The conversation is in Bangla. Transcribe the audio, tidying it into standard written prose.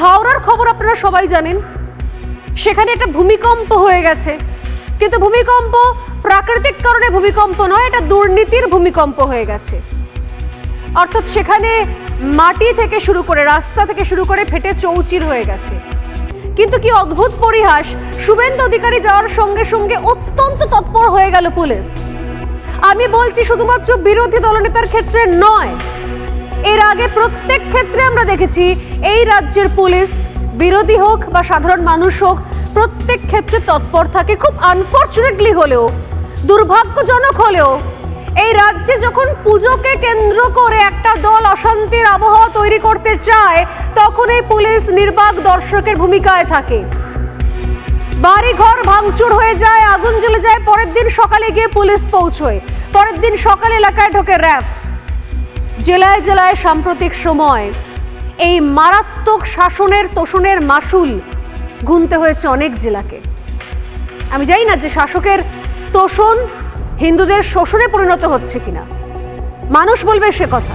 হাওড়ার খবর আপনারা সবাই জানেন, সেখানে একটা ভূমিকম্প হয়ে গেছে, কিন্তু ভূমিকম্প প্রাকৃতিক কারণে ভূমিকম্প নয়, এটা দুর্নীতির ভূমিকম্প হয়ে গেছে। অর্থাৎ সেখানে মাটি থেকে শুরু করে, রাস্তা থেকে শুরু করে ফেটে চৌচির হয়ে গেছে। কিন্তু কি অদ্ভুত পরিহাস, শুভেন্দু অধিকারী যাওয়ার সঙ্গে সঙ্গে অত্যন্ত তৎপর হয়ে গেল পুলিশ। আমি বলছি শুধুমাত্র বিরোধী দলনেতার ক্ষেত্রে নয়, এর আগে প্রত্যেক ক্ষেত্রে আমরা দেখেছি এই রাজ্যের পুলিশ, বিরোধী হোক বা সাধারণ মানুষ হোক, প্রত্যেক ক্ষেত্রে তৎপর থাকে। খুব আনফর্চুনেটলি হলেও, দুর্ভাগ্যজনক হলেও, এই রাজ্যে যখন পুজোকে কেন্দ্র করে একটা দল অশান্তির আবহাওয়া তৈরি করতে চায়, তখন এই পুলিশ নির্বাক দর্শকের ভূমিকায় থাকে। বাড়ি ঘর ভাঙচুর হয়ে যায়, আগুন জ্বলে যায়, পরের দিন সকালে গিয়ে পুলিশ পৌঁছয়, পরের দিন সকালে এলাকায় ঢোকে র্যাব। জেলায় জেলায় সাম্প্রতিক সময় এই মারাত্মক শাসনের তোষণের মাসুল গুনতে হয়েছে অনেক জেলাকে। আমি জানি না যে শাসকের তোষণ হিন্দুদের শোষণে পরিণত হচ্ছে কিনা, মানুষ বলবে সে কথা।